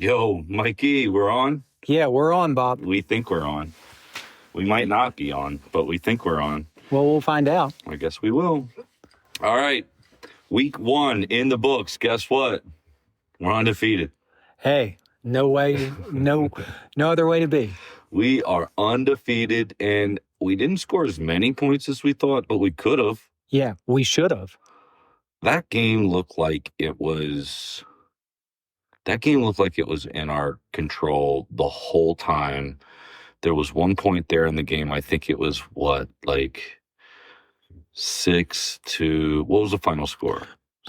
Yo, Mikey, we're on? Yeah, we're on, Bob. We think we're on. We might not be on, but we think we're on. Well, we'll find out. I guess we will. All right. Week 1 in the books. Guess what? We're undefeated. Hey, no way, no other way to be. We are undefeated, and we didn't score as many points as we thought, but we could have. Yeah, we should have. That game looked like it was in our control the whole time. There was one point there in the game. I think it was 6-2. What was the final score?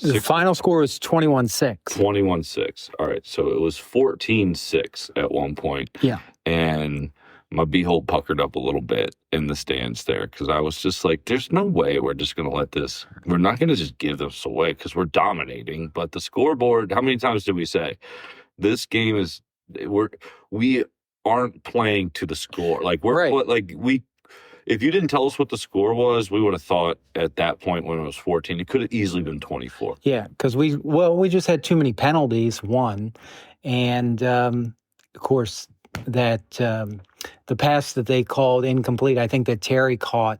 The final score was 21-6. 21-6. All right. So it was 14-6 at one point. Yeah. And my beehole puckered up a little bit in the stands there because I was just like, there's no way we're just going to let this. We're not going to just give this away because we're dominating. But the scoreboard, how many times did we say this game is we aren't playing to the score? Like if you didn't tell us what the score was, we would have thought at that point when it was 14, it could have easily been 24. Yeah, because we just had too many penalties, one. And, of course, that the pass that they called incomplete, I think that Terry caught,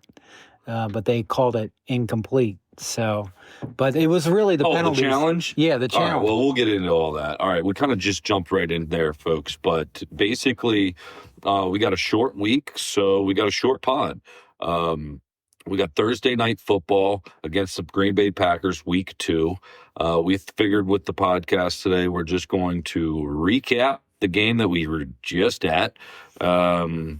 but they called it incomplete. So, but it was really the penalties. The challenge? Yeah, the challenge. All right, well, we'll get into all that. All right, we kind of just jumped right in there, folks. But basically, we got a short week, so we got a short pod. We got Thursday night football against the Green Bay Packers, week 2. We figured with the podcast today, we're just going to recap the game that we were just at. We're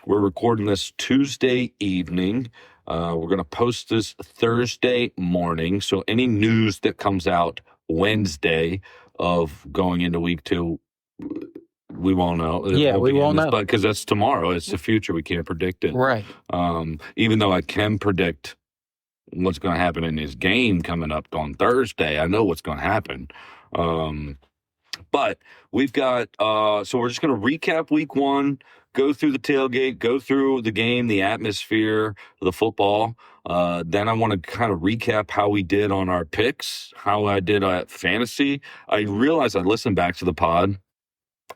recording this Tuesday evening. We're going to post this Thursday morning. So any news that comes out Wednesday of going into week 2, we won't know. Yeah, we won't know. Because that's tomorrow. It's the future. We can't predict it. Right. Even though I can predict what's going to happen in this game coming up on Thursday. I know what's going to happen. But we've got, so we're just going to recap week 1, go through the tailgate, go through the game, the atmosphere, the football. Then I want to kind of recap how we did on our picks, how I did at fantasy. I realized I listened back to the pod.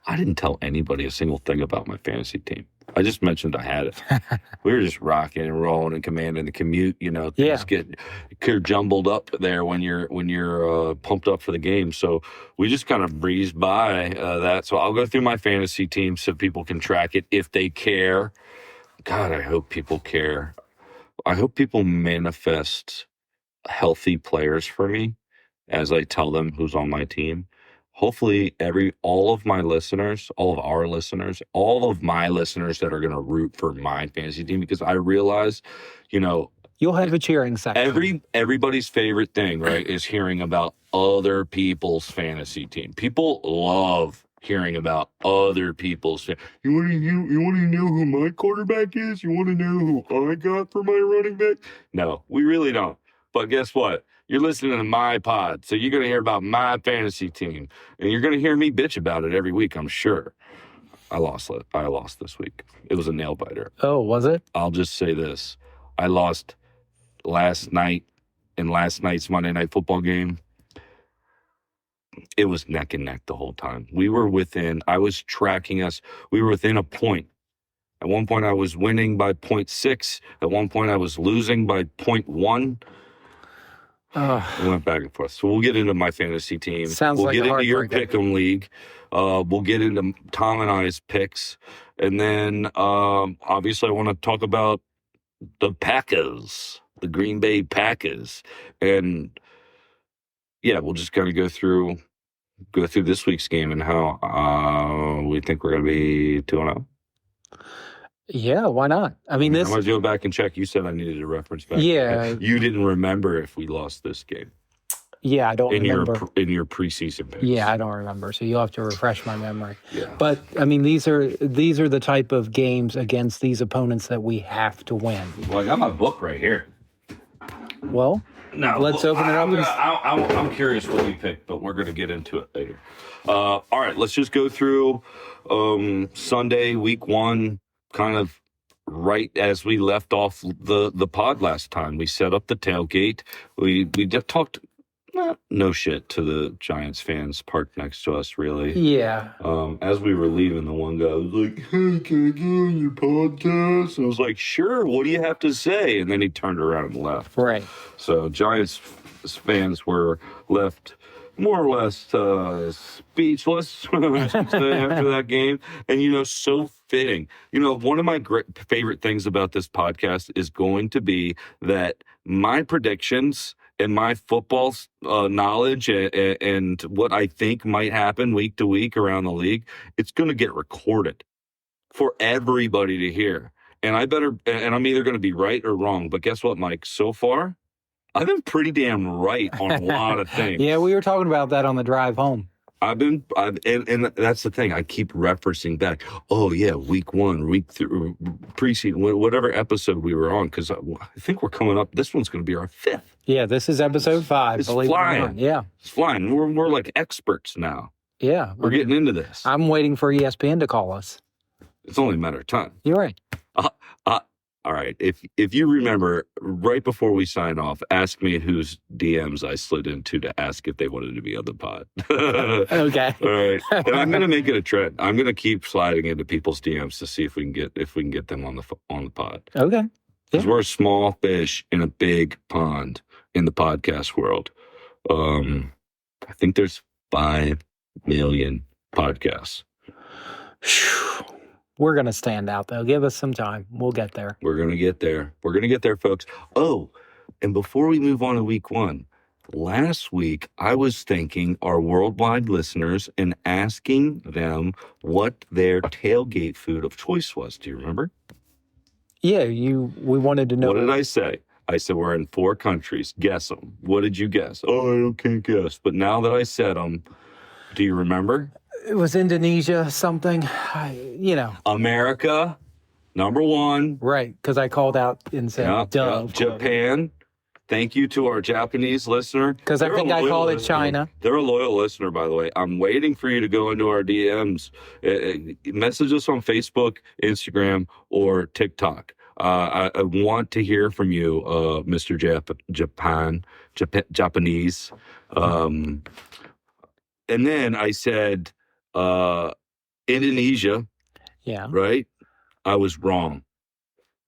I didn't tell anybody a single thing about my fantasy team. I just mentioned I had it. We were just rocking and rolling and commanding the commute. You know, things get jumbled up there when you're pumped up for the game. So we just kind of breezed by that. So I'll go through my fantasy team so people can track it if they care. God, I hope people care. I hope people manifest healthy players for me as I tell them who's on my team. Hopefully all of my listeners that are going to root for my fantasy team, because I realize, you'll have a cheering section. Everybody's favorite thing, right, is hearing about other people's fantasy team. People love hearing about other people's. You want to know who my quarterback is? You want to know who I got for my running back? No, we really don't. But guess what? You're listening to my pod, so you're going to hear about my fantasy team, and you're going to hear me bitch about it every week, I'm sure. I lost this week. It was a nail biter. Oh, was it? I'll just say this. I lost last night in last night's Monday Night Football game. It was neck and neck the whole time. I was tracking us. We were within a point. At one point, I was winning by 0.6. At one point, I was losing by 0.1. We went back and forth. So we'll get into my fantasy team. We'll get into your pick'em league. We'll get into Tom and I's picks. And then, obviously, I want to talk about the Packers, the Green Bay Packers. And, yeah, we'll just kind of go through this week's game and how we think we're going to be 2-0. Yeah, why not? I mean, I'm going to go back and check. You said I needed a reference back. Yeah. You didn't remember if we lost this game. Yeah, I don't remember. In your preseason picks. Yeah, I don't remember. So you'll have to refresh my memory. Yeah. But, I mean, these are the type of games against these opponents that we have to win. Well, I got my book right here. Well, let's open it up. I'm curious what you picked, but we're going to get into it later. All right, let's just go through Sunday, week 1. Kind of right as we left off the pod last time. We set up the tailgate. We just talked no shit to the Giants fans parked next to us, really. Yeah. As we were leaving, the one guy was like, "Hey, can I get on your podcast?" And I was like, "Sure, what do you have to say?" And then he turned around and left. Right. So Giants fans were left more or less speechless I should say, after that game. And, so fitting. One of my favorite things about this podcast is going to be that my predictions and my football knowledge and what I think might happen week to week around the league, it's going to get recorded for everybody to hear. And I'm either going to be right or wrong. But guess what, Mike? So far, I've been pretty damn right on a lot of things. Yeah, we were talking about that on the drive home. And that's the thing. I keep referencing back. Oh yeah, week 1, week 3, preseason, whatever episode we were on, because I think we're coming up. This one's going to be our 5th. Yeah, this is episode 5. It's flying. Yeah, it's flying. We're like experts now. Yeah, we're getting into this. I'm waiting for ESPN to call us. It's only a matter of time. You're right. All right. If you remember, right before we sign off, ask me whose DMs I slid into to ask if they wanted to be on the pod. Okay. All right. And I'm going to make it a trend. I'm going to keep sliding into people's DMs to see if we can get them on the pod. Okay. Because we're a small fish in a big pond in the podcast world. I think there's 5 million podcasts. We're going to stand out, though. Give us some time. We'll get there. We're going to get there. We're going to get there, folks. Oh, and before we move on to week 1, last week I was thanking our worldwide listeners and asking them what their tailgate food of choice was. Do you remember? Yeah, we wanted to know. What did I say? I said we're in 4 countries. Guess them. What did you guess? Oh, I can't guess. But now that I said them, do you remember? It was Indonesia, something, America, number 1. Right, because I called out and said, duh. Japan. Thank you to our Japanese listener. Because I think I called it China. They're a loyal listener, by the way. I'm waiting for you to go into our DMs. Message us on Facebook, Instagram, or TikTok. I want to hear from you, Mr. Japanese. And then I said Indonesia. Yeah. Right? I was wrong.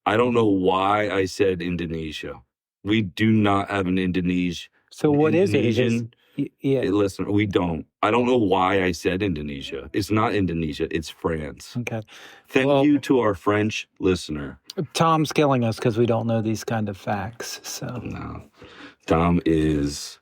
I don't know why I said Indonesia. We do not have an Indonesian. So what is it? Yeah. Listen, we don't. I don't know why I said Indonesia. It's not Indonesia. It's France. Okay. Thank you to our French listener. Tom's killing us because we don't know these kind of facts. So no, Tom is.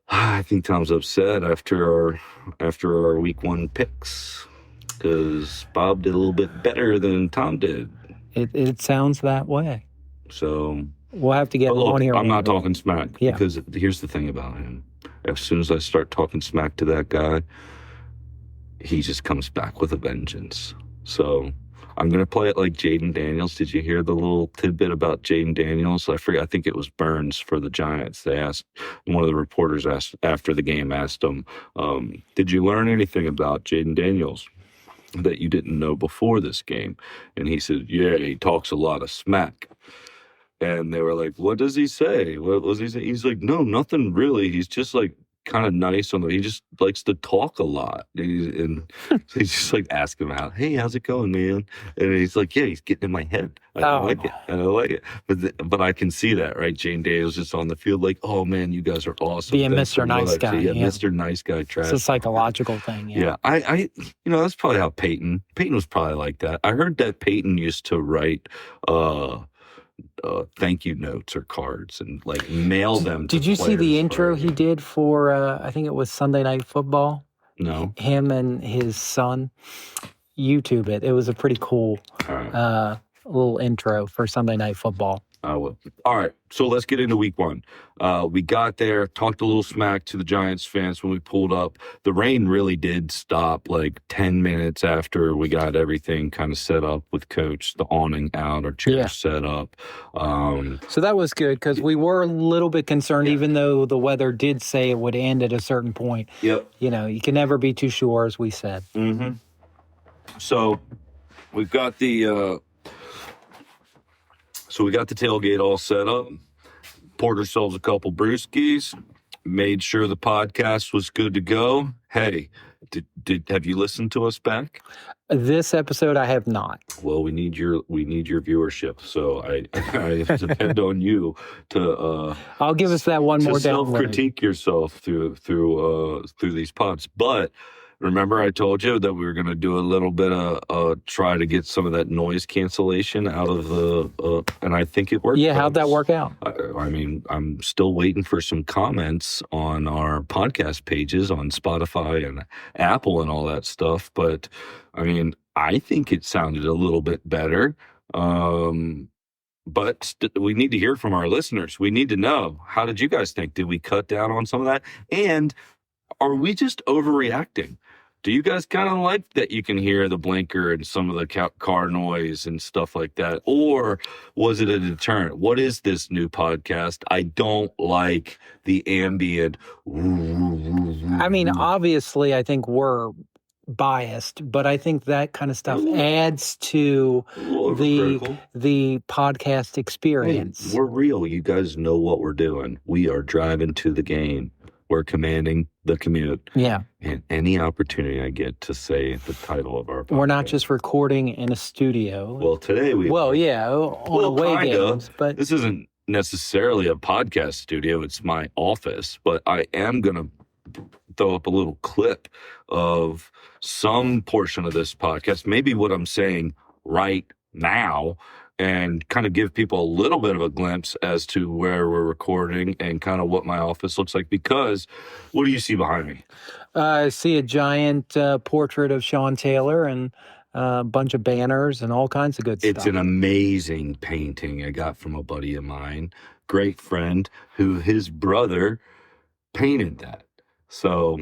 I think Tom's upset after our week 1 picks because Bob did a little bit better than Tom did. It sounds that way. So we'll have to get him on here. I'm not talking smack because here's the thing about him. As soon as I start talking smack to that guy, he just comes back with a vengeance. So I'm going to play it like Jaden Daniels. Did you hear the little tidbit about Jaden Daniels? I forget. I think it was Burns for the Giants. They asked, one of the reporters asked after the game, asked him, did you learn anything about Jaden Daniels that you didn't know before this game? And he said, yeah, he talks a lot of smack. And they were like, what does he say? What was he saying? He's like, no, nothing really. He's just like kind of nice he just likes to talk a lot. And so he's just like ask him out, hey, how's it going, man? And he's like, yeah, he's getting in my head. I like it. But I can see that, right? Jane Daniels just on the field like, oh man, you guys are awesome. Being Mr. Nice Guy. Yeah, Mr. Nice Guy trash. It's a psychological thing. Yeah. I that's probably how Peyton was probably like that. I heard that Peyton used to write thank you notes or cards and like mail them to Did you see the intro he he did for I think it was Sunday Night Football? No. Him and his son. YouTube it. It was a pretty cool little intro for Sunday Night Football. All right, so let's get into week 1. We got there, talked a little smack to the Giants fans when we pulled up. The rain really did stop like 10 minutes after we got everything kind of set up with Coach, the awning out, our chairs set up. So that was good because we were a little bit concerned, even though the weather did say it would end at a certain point. Yep. You can never be too sure, as we said. Mm-hmm. So we've got the... So we got the tailgate all set up, poured ourselves a couple brewskis, made sure the podcast was good to go. Hey, have you listened to us back? This episode, I have not. Well, we need your viewership, so I depend on you to. I'll give us that one more download. Self-critique yourself through these pods, but. Remember, I told you that we were going to do a little bit of try to get some of that noise cancellation out of the, and I think it worked. Yeah, how'd that work out? I mean, I'm still waiting for some comments on our podcast pages on Spotify and Apple and all that stuff. But I mean, I think it sounded a little bit better. But we need to hear from our listeners. We need to know, how did you guys think? Did we cut down on some of that? And are we just overreacting? Do you guys kind of like that you can hear the blinker and some of the car noise and stuff like that? Or was it a deterrent? What is this new podcast? I don't like the ambient. I mean, obviously, I think we're biased, but I think that kind of stuff adds to the podcast experience. Hey, we're real. You guys know what we're doing. We are driving to the game. We're commanding the commute. Yeah. And any opportunity I get to say the title of our podcast. We're not just recording in a studio. Well, today we... Well, yeah, on away games. But this isn't necessarily a podcast studio. It's my office. But I am going to throw up a little clip of some portion of this podcast, maybe what I'm saying right now, and kind of give people a little bit of a glimpse as to where we're recording and kind of what my office looks like. Because what do you see behind me? I see a giant portrait of Sean Taylor and a bunch of banners and all kinds of good stuff. It's an amazing painting I got from a buddy of mine, great friend, who his brother painted that. So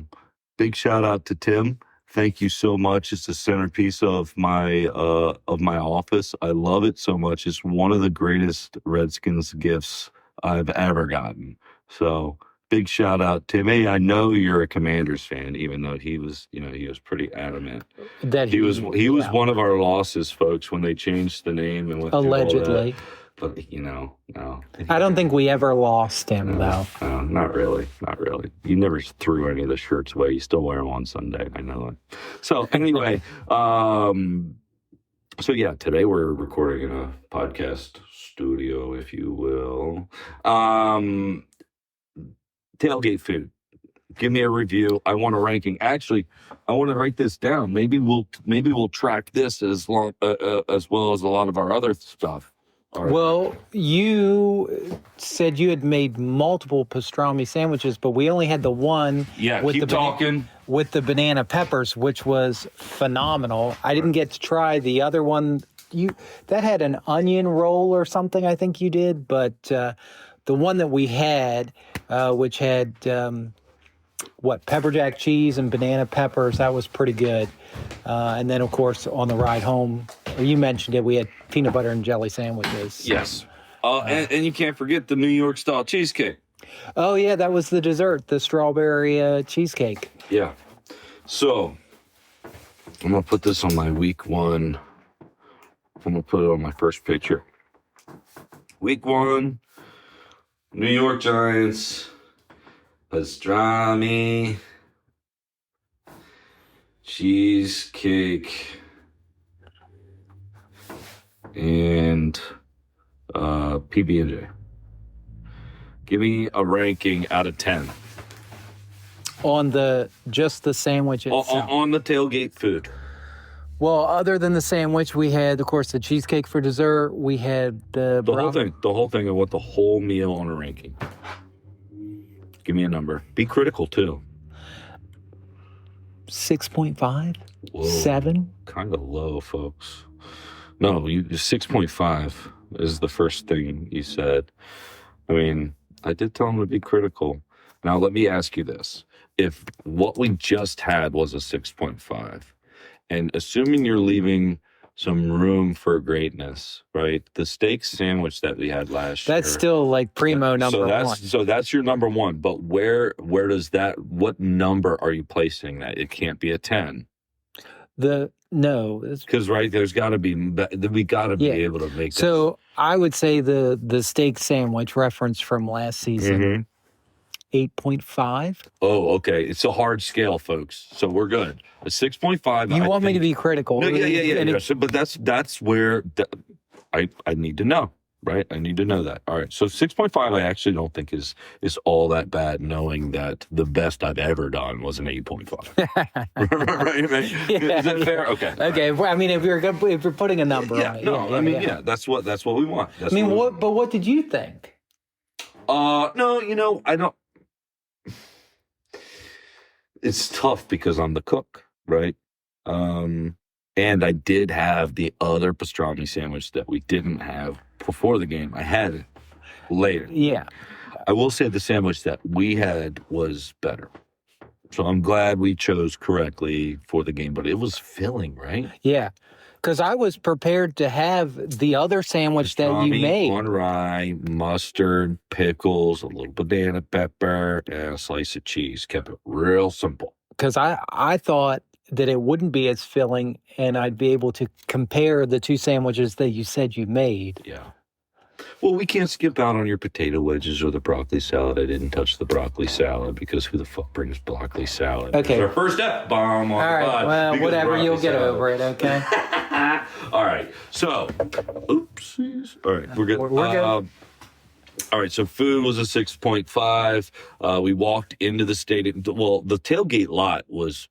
big shout out to Tim. Thank you so much. It's the centerpiece of my office. I love it so much. It's one of the greatest Redskins gifts I've ever gotten. So big shout out, Tim. Hey, I know you're a Commanders fan, even though he was pretty adamant that he was one of our losses, folks, when they changed the name and went allegedly. But no. I don't think we ever lost him, though. Not really. You never threw any of the shirts away. You still wear them on Sunday. I know that. So anyway, so yeah, today we're recording in a podcast studio, if you will. Tailgate food. Give me a review. I want a ranking. Actually, I want to write this down. Maybe we'll track this as well as a lot of our other stuff. Right. Well, you said you had made multiple pastrami sandwiches, but we only had the one with the banana peppers, which was phenomenal. I didn't get to try the other one. That had an onion roll or something, I think you did, but the one that we had, which had pepper jack cheese and banana peppers, that was pretty good. And then, of course, on the ride home, you mentioned it, we had peanut butter and jelly sandwiches. Yes. And you can't forget the New York style cheesecake. Oh, yeah, that was the dessert, the strawberry cheesecake. Yeah. So, I'm going to put this on my week one. I'm going to put it on my first picture. Week one, New York Giants, pastrami, cheesecake, and PB&J. Give me a ranking out of 10. On just the sandwich itself? On the tailgate food. Well, other than the sandwich, we had, of course, the cheesecake for dessert. We had the whole thing. I want the whole meal on a ranking. Give me a number. Be critical, too. 6.5? 7? Kind of low, folks. No, 6.5 is the first thing you said. I mean, I did tell him to be critical. Now, let me ask you this. If what we just had was a 6.5, and assuming you're leaving some room for greatness, right? The steak sandwich that we had last year. That's still like primo number one. So that's your number one. But where does what number are you placing that? It can't be a 10. No. Because, right, we got to be able to make So I would say the steak sandwich reference from last season 8.5. Oh, okay. It's a hard scale, folks. So we're good. A 6.5. You want me to be critical? No, yeah. And So, but that's where I need to know, right? I need to know that. All right. So 6.5, I actually don't think is all that bad, knowing that the best I've ever done was an 8.5. Right? Yeah, Is that fair? Okay. Okay. Well, I mean, if you're putting a number on it, That's what we want. I mean, what did you think? No, I don't. It's tough because I'm the cook, right? And I did have the other pastrami sandwich that we didn't have before the game. I had it later. Yeah. I will say the sandwich that we had was better. So I'm glad we chose correctly for the game, but it was filling, right? Yeah. Because I was prepared to have the other sandwich that you made. On rye, mustard, pickles, a little banana pepper, and a slice of cheese. Kept it real simple. Because I thought that it wouldn't be as filling, and I'd be able to compare the two sandwiches that you said you made. Yeah. Well, we can't skip out on your potato wedges or the broccoli salad. I didn't touch the broccoli salad because who the fuck brings broccoli salad? Okay. It's our first F-bomb on the pod. Well, whatever. You'll get over it, okay? All right. So, oopsies. All right. We're good. We're good. All right. So, food was a 6.5. We walked into the stadium. Well, the tailgate lot was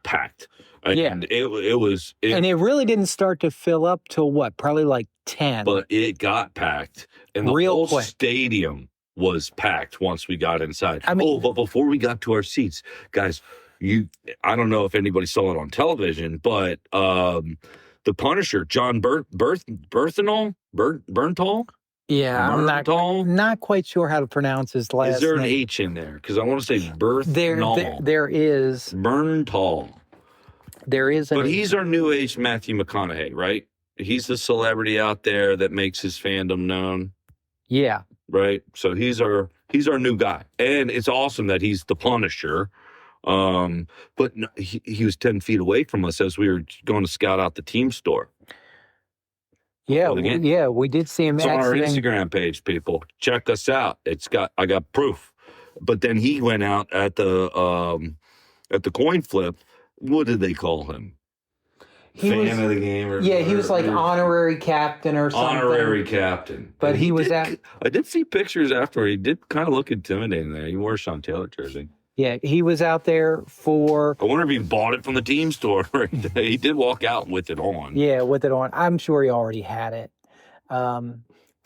packed. And yeah. It was. And it really didn't start to fill up till what? Probably like 10. But it got packed. And the whole stadium was packed once we got inside. I mean, but before we got to our seats, guys, I don't know if anybody saw it on television, but the Punisher, John Bernthal? Yeah, I'm not quite sure how to pronounce his last name. Is there an H in there? Because I want to say Bernthal. There is. Bernthal. There is. But he's our new age Matthew McConaughey, right? He's the celebrity out there that makes his fandom known. Yeah. Right? So he's our new guy. And it's awesome that he's the Punisher. But he was 10 feet away from us as we were going to scout out the team store. Yeah, we did see him. It's on our Instagram page, people. Check us out. I got proof. But then he went out at the coin flip. What did they call him? Fan of the game? He was like honorary captain or something. Honorary captain. But he was at... I did see pictures after. He did kind of look intimidating there. He wore a Sean Taylor jersey. Yeah, he was out there for... I wonder if he bought it from the team store. He did walk out with it on. Yeah, with it on. I'm sure he already had it. But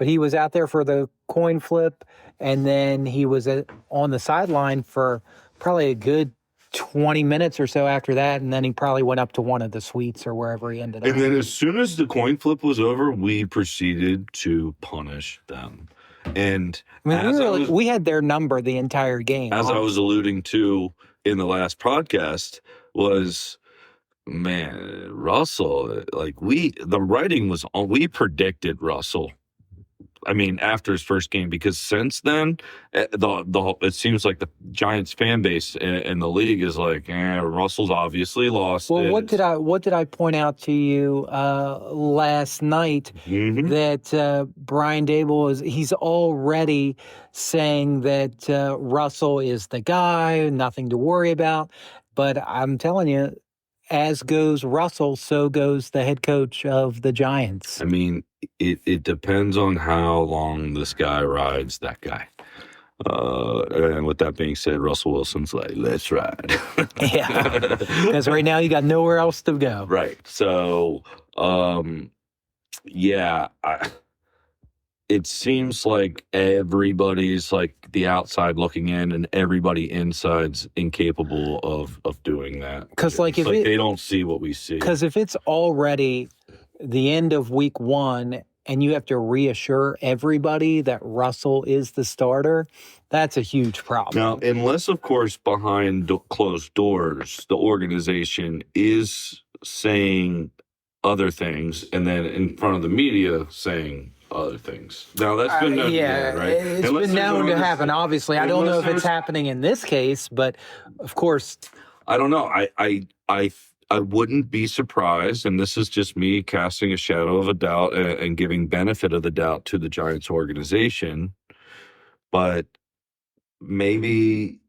he was out there for the coin flip, and then he was on the sideline for probably a good 20 minutes or so after that, and then he probably went up to one of the suites or wherever he ended up. And then as soon as the coin flip was over, we proceeded to punish them. And I mean, we had their number the entire game. As I was alluding to in the last podcast, was, man, Russell, the writing was on. We predicted Russell. I mean, after his first game, because since then, it seems like the Giants fan base in the league is like, Russell's obviously lost. Well, what did I point out to you last night? Mm-hmm. That Brian Dable he's already saying that Russell is the guy, nothing to worry about. But I'm telling you, as goes Russell, so goes the head coach of the Giants. I mean, it depends on how long this guy rides that guy. And with that being said, Russell Wilson's like, let's ride. Yeah, because right now you got nowhere else to go. Right. So, it seems like everybody's like the outside looking in, and everybody inside's incapable of doing that. Because if they don't see what we see. Because if it's already the end of week 1 and you have to reassure everybody that Russell is the starter, that's a huge problem. Now, unless, of course, behind closed doors, the organization is saying other things, and then in front of the media saying other things. Now, that's been known to happen, right? It's been known to happen, obviously. I don't know if it's happening in this case, but, of course... I don't know. I wouldn't be surprised, and this is just me casting a shadow of a doubt and giving benefit of the doubt to the Giants organization, but maybe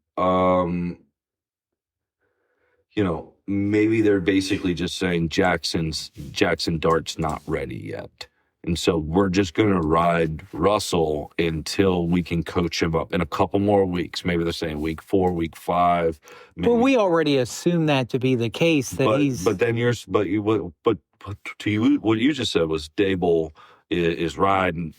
maybe they're basically just saying Jackson Dart's not ready yet. And so we're just going to ride Russell until we can coach him up in a couple more weeks. Maybe they're saying week 4, week 5. Maybe. Well, we already assume that to be the case. But to you, what you just said was Dable is riding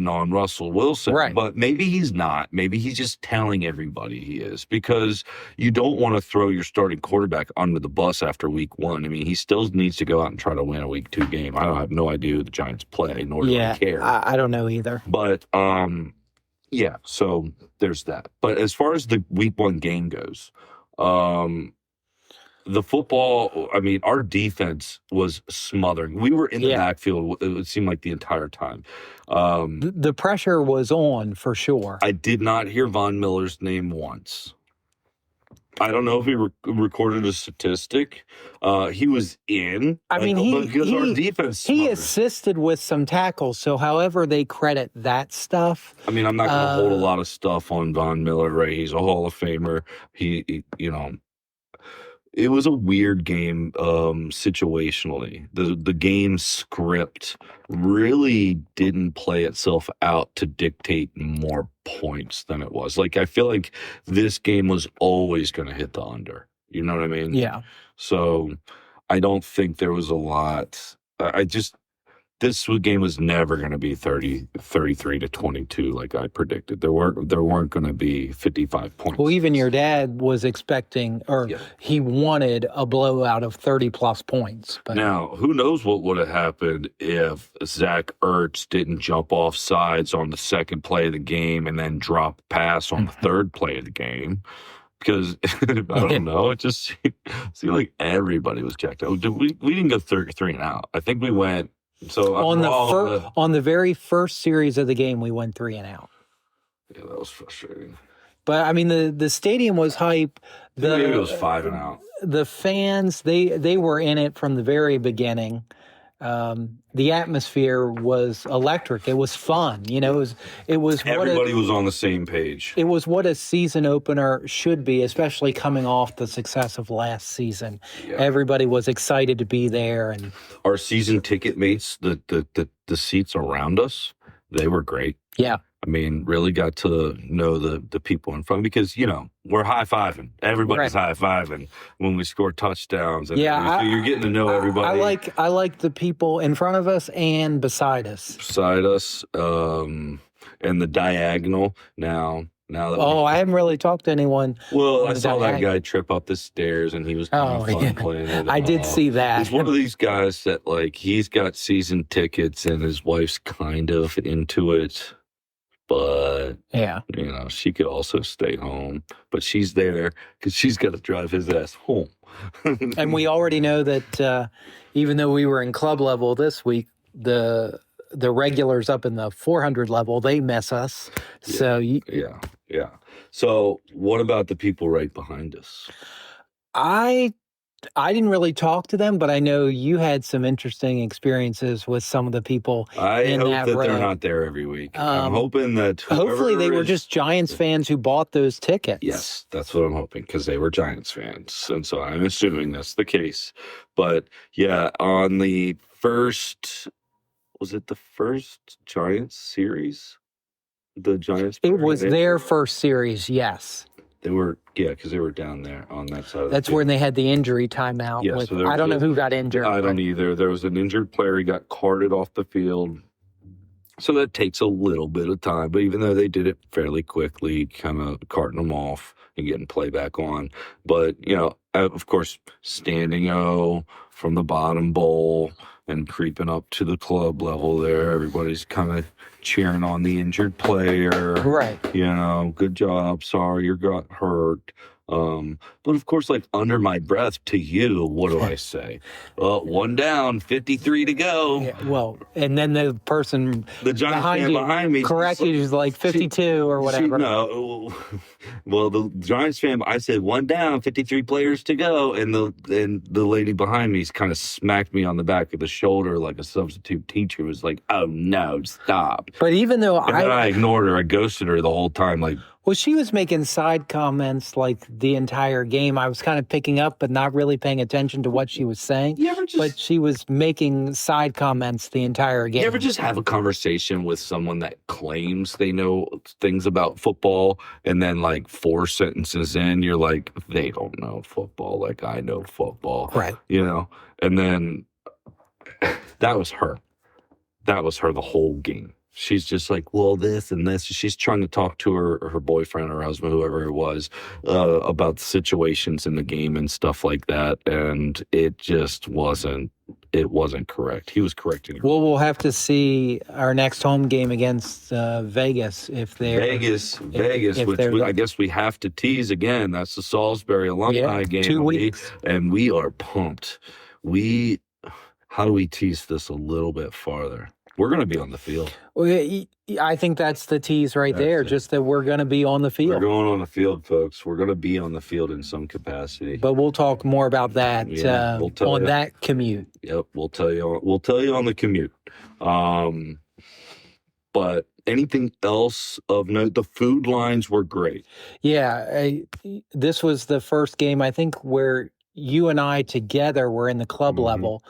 on Russell Wilson. Right. But maybe he's not. Maybe he's just telling everybody he is, because you don't want to throw your starting quarterback under the bus after week 1. I mean, he still needs to go out and try to win a week 2 game. I have no idea who the Giants play, nor do I care. I don't know either. But yeah, so there's that. But as far as the week 1 game goes, the football, I mean, our defense was smothering. We were in the backfield, it seemed like the entire time. The pressure was on for sure. I did not hear Von Miller's name once. I don't know if he recorded a statistic. He was in. I mean, our defense he assisted with some tackles. So however they credit that stuff. I mean, I'm not going to hold a lot of stuff on Von Miller, right? He's a Hall of Famer. He it was a weird game situationally. The game script really didn't play itself out to dictate more points than it was. Like, I feel like this game was always going to hit the under. You know what I mean? Yeah. So I don't think there was a lot. This game was never going to be 33-22 like I predicted. There weren't going to be 55 points. Well, even your dad was expecting, he wanted a blowout of 30-plus points. But now, who knows what would have happened if Zach Ertz didn't jump off sides on the second play of the game and then drop pass on the third play of the game. Because, I don't know, it just seemed like everybody was checked out. We didn't go 3 and out. I think we went... So on the very first series of the game, we went 3 and out. Yeah, that was frustrating. But I mean, the stadium was hype. Maybe it was 5 and out. The fans, they were in it from the very beginning. The atmosphere was electric. It was fun. You know, it was everybody was on the same page. It was what a season opener should be, especially coming off the success of last season. Yeah. Everybody was excited to be there, and our season ticket mates, the seats around us, they were great. Yeah. I mean, really got to know the people in front, because, we're high-fiving. Everybody's high-fiving when we score touchdowns. And so you're getting to know everybody. I like the people in front of us and beside us. And the diagonal now that I haven't really talked to anyone. Well, I saw that guy trip up the stairs, and he was kind of fun playing it. I did see that. He's one of these guys that, like, he's got season tickets, and his wife's kind of into it. But, she could also stay home. But she's there because she's got to drive his ass home. And we already know that even though we were in club level this week, the regulars up in the 400 level, they miss us. Yeah. So Yeah. So what about the people right behind us? I didn't really talk to them, but I know you had some interesting experiences with some of the people in that row. They're not there every week. I'm hoping that hopefully they were just Giants fans who bought those tickets. Yes, that's what I'm hoping, because they were Giants fans, and so I'm assuming that's the case. But yeah, on the first, was it the first Giants series? The Giants. It was their first series. Yes. They were, because they were down there on that side. That's when they had the injury timeout. Yeah, I don't know who got injured. I don't either. There was an injured player. He got carted off the field. So that takes a little bit of time. But even though they did it fairly quickly, kind of carting them off and getting play back on. But, of course, standing from the bottom bowl and creeping up to the club level there. Everybody's kind of cheering on the injured player. Right. Good job. Sorry you got hurt. But of course, like, under my breath to you, what do I say? 1 down, 53 to go. Yeah, well, and then the person, the Giants fan behind me, corrected you, like 52 or whatever. Well, the Giants fan, I said 1 down, 53 players to go, and the lady behind me kind of smacked me on the back of the shoulder like a substitute teacher was like, "Oh no, stop!" But even though then I ignored her, I ghosted her the whole time, like, Well, she was making side comments like the entire game. I was kind of picking up, but not really paying attention to what she was saying. But she was making side comments the entire game. You ever just have a conversation with someone that claims they know things about football, and then like 4 sentences in, you're like, they don't know football like I know football. Right. And then that was her. That was her the whole game. She's just like, well, this and this. She's trying to talk to her boyfriend or husband, whoever it was, about situations in the game and stuff like that. And it just wasn't correct. He was correcting her. Well, we'll have to see our next home game against Vegas if they're Vegas, which I guess we have to tease again. That's the Salisbury alumni game. 2 weeks. And we are pumped. How do we tease this a little bit farther? We're going to be on the field. Well, I think that's the tease right there, just that we're going to be on the field. We're going on the field, folks. We're going to be on the field in some capacity. But we'll talk more about that on that commute. Yep, we'll tell you on the commute. But anything else of note? The food lines were great. Yeah, this was the first game, I think, where you and I together were in the club level,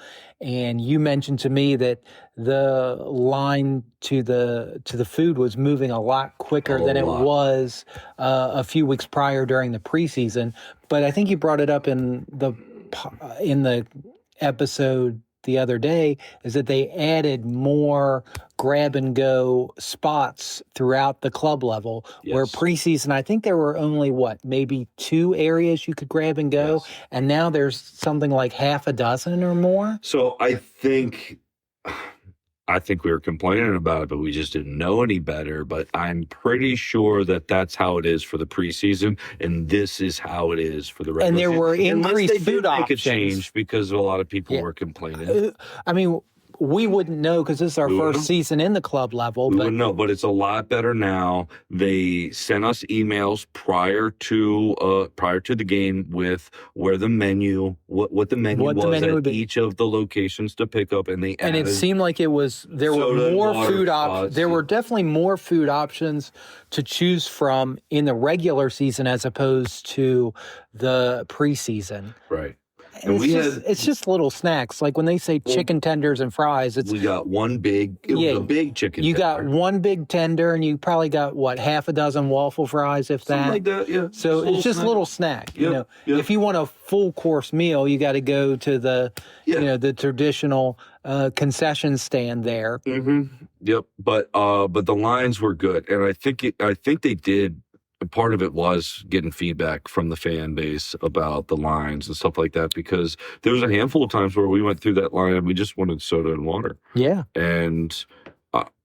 and you mentioned to me that the line to the food was moving a lot quicker than it was a few weeks prior during the preseason. But I think you brought it up in the episode the other day, is that they added more grab and go spots throughout the club level, where preseason, I think there were only maybe 2 areas you could grab and go. And now there's something like half a dozen or more. So I think we were complaining about it, but we just didn't know any better. But I'm pretty sure that that's how it is for the preseason, and this is how it is for the regular season. And there were increased food options. Make a change because a lot of people were complaining. I mean, we wouldn't know because this is our first season in the club level. We wouldn't know, but it's a lot better now. They sent us emails prior to the game with where the menu, what the menu was at each of the locations to pick up, and it seemed like there were more food options. There were definitely more food options to choose from in the regular season as opposed to the preseason. Right. And it's just little snacks. Like when they say chicken tenders and fries, we got one big, a big chicken you tender. got one big tender, and you probably got, half a dozen waffle fries, if that. Something like that, yeah. So it's just a little snack. Yep. If you want a full course meal, you got to go to the, the traditional concession stand there. Mm-hmm. Yep. But the lines were good. And I think they did. Part of it was getting feedback from the fan base about the lines and stuff like that, because there was a handful of times where we went through that line and we just wanted soda and water. Yeah. And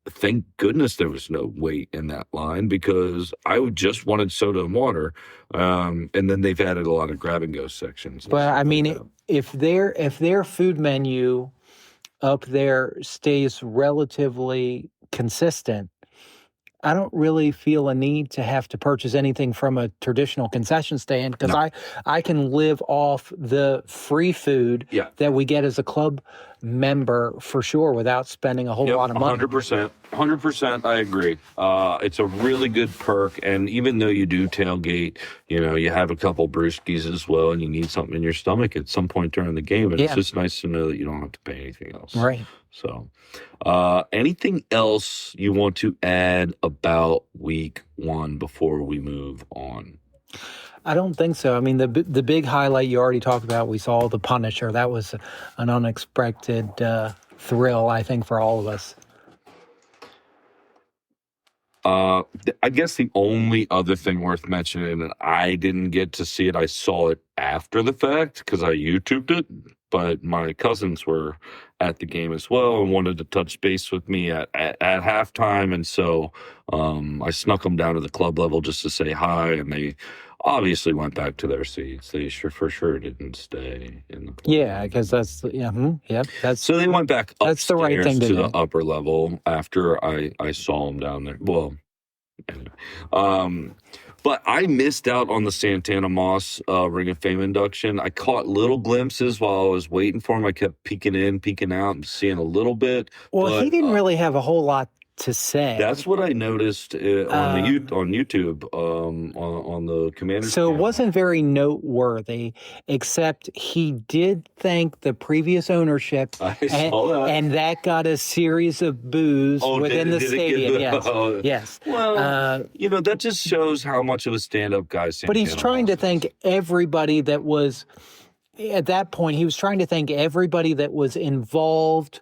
thank goodness there was no wait in that line, because I just wanted soda and water. And then they've added a lot of grab and go sections. But I mean, if their food menu up there stays relatively consistent, I don't really feel a need to have to purchase anything from a traditional concession stand, because I can live off the free food that we get as a club member for sure without spending a whole lot of money. 100%. I agree. It's a really good perk, and even though you do tailgate, you have a couple brewskis as well, and you need something in your stomach at some point during the game, and it's just nice to know that you don't have to pay anything else. Right. So, anything else you want to add about week 1 before we move on? I don't think so. I mean, the big highlight you already talked about, we saw the Punisher. That was an unexpected thrill, I think, for all of us. I guess the only other thing worth mentioning, and I didn't get to see it, I saw it after the fact because I YouTubed it, but my cousins were at the game as well and wanted to touch base with me at halftime, and so I snuck them down to the club level just to say hi, and they obviously went back to their seats. They for sure didn't stay in the club. Yeah, because that's that's so they went back upstairs that's the right thing to do. The upper level after I saw them down there. Well, anyway. But I missed out on the Santana Moss Ring of Fame induction. I caught little glimpses while I was waiting for him. I kept peeking in, peeking out, and seeing a little bit. Well, he didn't really have a whole lot to say. That's what I noticed on YouTube on the Commanders. So it channel. wasn't very noteworthy, except he did thank the previous ownership, I saw that. and that got a series of boos within the stadium. Yes. Well, that just shows how much of a stand-up guy Santana But he's trying to thank everybody that was, at that point, he was trying to thank everybody that was involved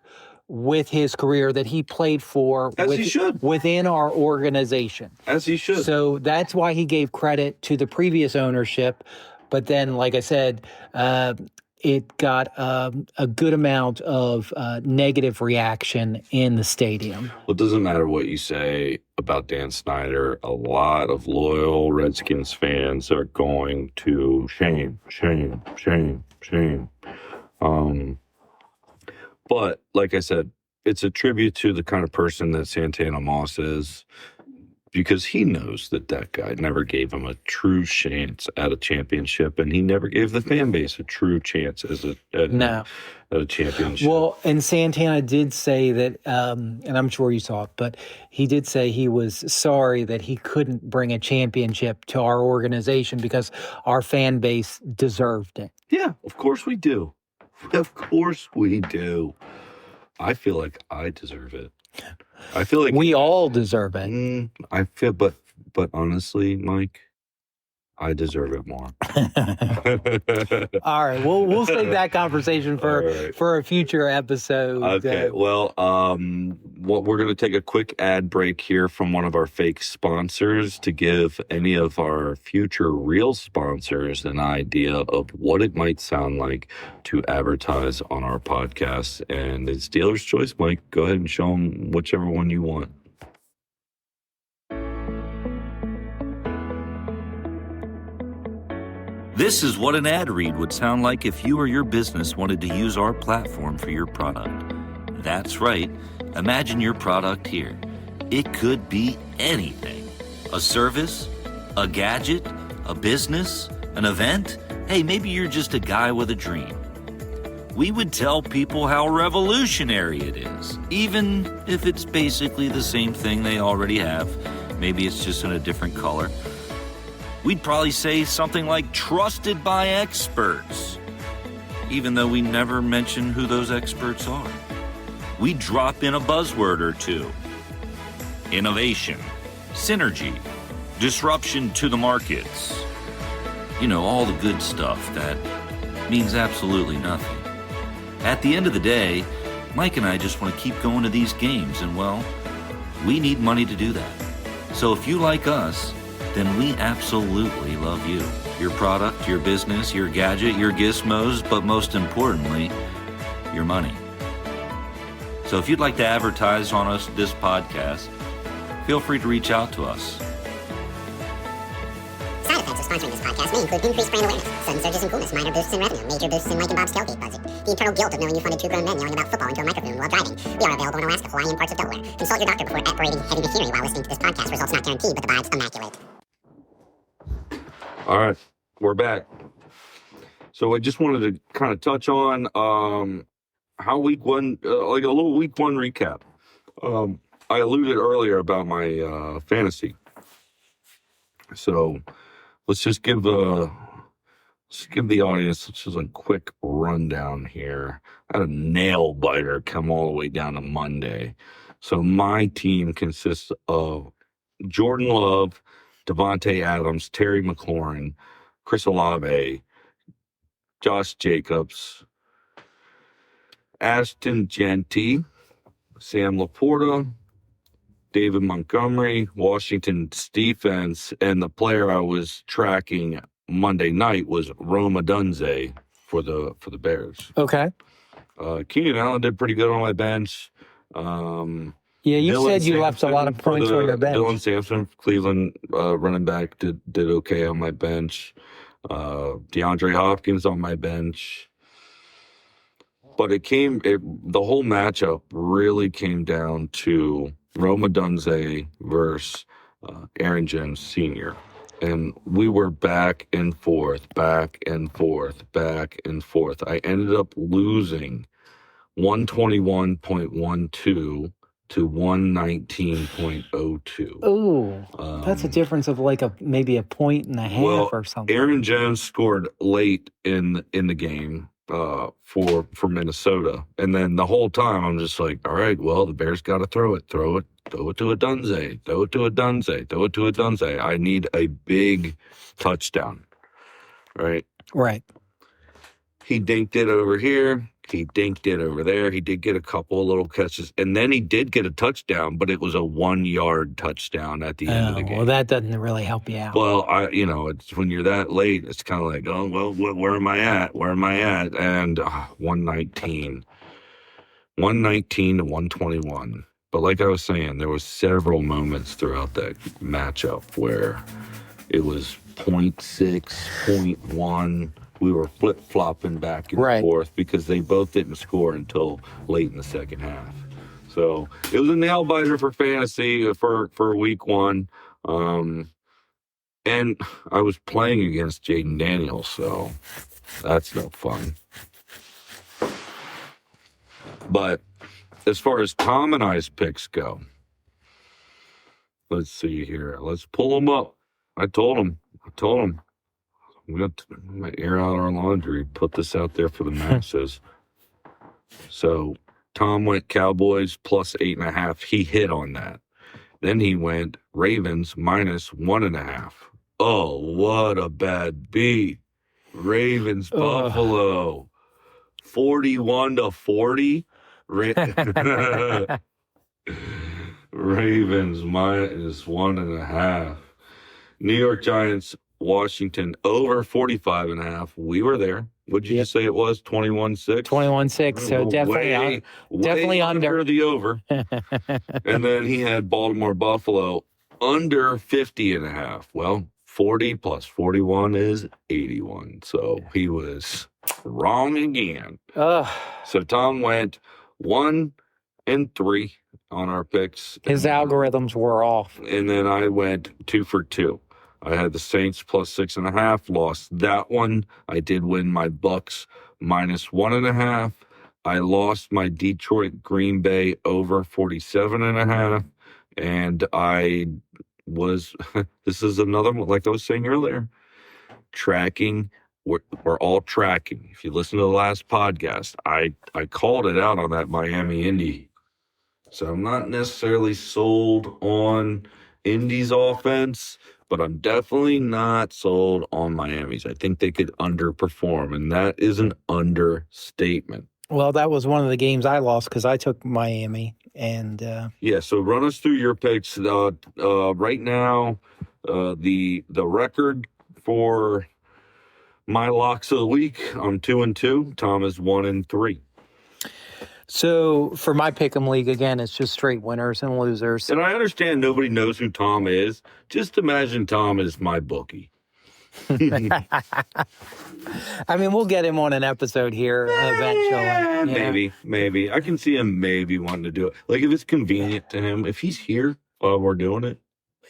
with his career that he played for he should. Within our organization. As he should. So that's why he gave credit to the previous ownership. But then, like I said, it got a good amount of negative reaction in the stadium. Well, it doesn't matter what you say about Dan Snyder. A lot of loyal Redskins fans are going to shame. But like I said, it's a tribute to the kind of person that Santana Moss is, because he knows that guy never gave him a true chance at a championship, and he never gave the fan base a true chance at a championship. Well, and Santana did say that, and I'm sure you saw it, but he did say he was sorry that he couldn't bring a championship to our organization because our fan base deserved it. Yeah, of course we do. Of course we do. I feel like I deserve it. I feel like we all deserve it. I feel, but honestly, Mike, I deserve it more. All right, we'll save that conversation for a future episode. Okay, well, we're going to take a quick ad break here from one of our fake sponsors to give any of our future real sponsors an idea of what it might sound like to advertise on our podcast. And it's dealer's choice, Mike. Go ahead and show them whichever one you want. This is what an ad read would sound like if you or your business wanted to use our platform for your product. That's right. Imagine your product here. It could be anything. A service, a gadget, a business, an event. Hey, maybe you're just a guy with a dream. We would tell people how revolutionary it is, even if it's basically the same thing they already have. Maybe it's just in a different color. We'd probably say something like trusted by experts, even though we never mention who those experts are. We'd drop in a buzzword or two. Innovation, synergy, disruption to the markets. All the good stuff that means absolutely nothing. At the end of the day, Mike and I just want to keep going to these games, and well, we need money to do that. So if you like us, then we absolutely love you, your product, your business, your gadget, your gizmos, but most importantly, your money. So if you'd like to advertise on this podcast, feel free to reach out to us. Side effects of sponsoring this podcast may include increased brand awareness, sudden surges in coolness, minor boosts in revenue, major boosts in Mike and Bob's tailgate budget, the internal guilt of knowing you funded two grown men yelling about football into a microphone while driving. We are available in Alaska, Hawaii, and parts of Delaware. Consult your doctor before operating heavy machinery while listening to this podcast. Results not guaranteed, but the vibe's immaculate. All right, we're back. So I just wanted to kind of touch on how week one, like a little week one recap. I alluded earlier about my fantasy. So let's just give the audience just a quick rundown here. I had a nail biter come all the way down to Monday. So my team consists of Jordan Love, Devontae Adams, Terry McLaurin, Chris Olave, Josh Jacobs, Ashton Genty, Sam Laporta, David Montgomery, Washington's defense, and the player I was tracking Monday night was Rome Odunze for the Bears. Okay. Keenan Allen did pretty good on my bench. Yeah, you Dylan said you left a Sampson lot of points for on your bench. Dylan Sampson, Cleveland running back, did okay on my bench. DeAndre Hopkins on my bench. But the whole matchup really came down to Rome Odunze versus Aaron Jones Sr. And we were back and forth. I ended up losing 121.12 to 119.02. Ooh, that's a difference of like maybe a point and a half or something. Aaron Jones scored late in the game for Minnesota, and then the whole time I'm just like, all right, well, the Bears got to throw it to a Dunze, throw it to a Dunze. I need a big touchdown, right? Right. He dinked it over here. He dinked it over there. He did get a couple of little catches. And then he did get a touchdown, but it was a 1-yard touchdown at the end of the game. Well, that doesn't really help you out. Well, it's when you're that late, it's kind of like, oh, well, where am I at? And 119 to 121. But like I was saying, there was several moments throughout that matchup where it was 0.6, 0.1. We were flip-flopping back and forth because they both didn't score until late in the second half. So it was a nail-biter for fantasy for week one. And I was playing against Jaden Daniels, so that's no fun. But as far as Tom and I's picks go, let's see here. Let's pull them up. I told him. We got to air out our laundry, put this out there for the masses. So Tom went Cowboys plus 8.5. He hit on that. Then he went Ravens minus 1.5. Oh, what a bad beat. Ravens Buffalo 41-40. Ravens minus 1.5. New York Giants Washington over 45.5. We were there. What'd you just say it was? 21-6? 21-6. So definitely under the over. And then he had Baltimore Buffalo under 50.5. Well, 40 plus 41 is 81. So he was wrong again. So Tom went 1-3 on our picks. His algorithms were off. And then I went 2 for 2. I had the Saints plus 6.5, lost that one. I did win my Bucks minus 1.5. I lost my Detroit Green Bay over 47.5. And I was, this is another one, like I was saying earlier, tracking. We're all tracking. If you listen to the last podcast, I called it out on that Miami Indy. So I'm not necessarily sold on Indy's offense, but I'm definitely not sold on Miami's. I think they could underperform, and that is an understatement. Well, that was one of the games I lost because I took Miami. And yeah, so run us through your picks. Right now, the record for my locks of the week, I'm 2-2. Tom is 1-3. So for my Pick'em League, again, it's just straight winners and losers. And I understand nobody knows who Tom is. Just imagine Tom is my bookie. I mean, we'll get him on an episode here eventually. Maybe. I can see him maybe wanting to do it. Like if it's convenient to him, if he's here while we're doing it,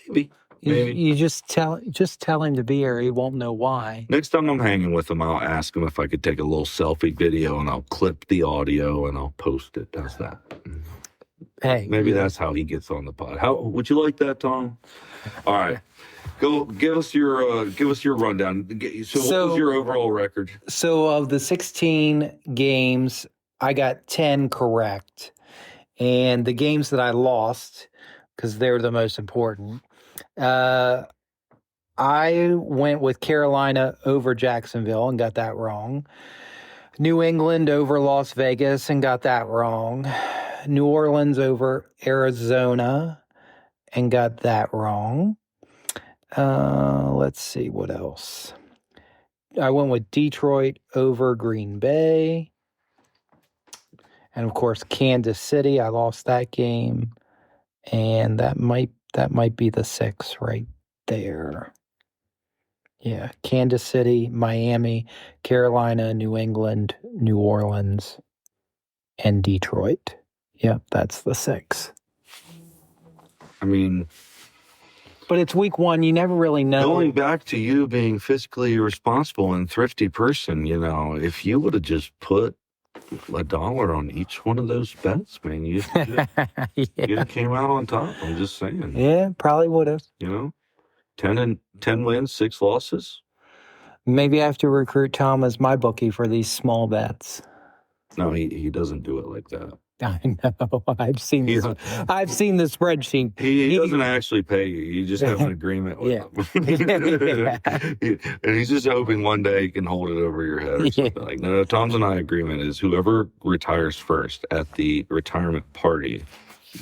maybe. You just tell him to be here. He won't know why. Next time I'm hanging with him, I'll ask him if I could take a little selfie video, and I'll clip the audio and I'll post it. How's that? Hey, maybe that's how he gets on the pod. How would you like that, Tom? All right, go give us your rundown. So what was your overall record? So of the 16 games, I got 10 correct, and the games that I lost, because they're the most important. I went with Carolina over Jacksonville and got that wrong. New England over Las Vegas and got that wrong. New Orleans over Arizona and got that wrong. Let's see what else. I went with Detroit over Green Bay. And of course, Kansas City. I lost that game. And that might be the 6 right there. Yeah, Kansas City, Miami, Carolina, New England, New Orleans, and Detroit. Yep, that's the 6. I mean, but it's week 1. You never really know. Going back to you being fiscally responsible and thrifty person, if you would have just put $1 on each one of those bets, man. You'd Yeah. have came out on top. I'm just saying. Yeah, probably would have. 10 wins, 6 losses. Maybe I have to recruit Tom as my bookie for these small bets. No, he doesn't do it like that. I know. I've seen the spreadsheet. He doesn't actually pay you. You just have an agreement with him. And he's just hoping one day he can hold it over your head or something. Like, no, Tom's and I agreement is whoever retires first at the retirement party,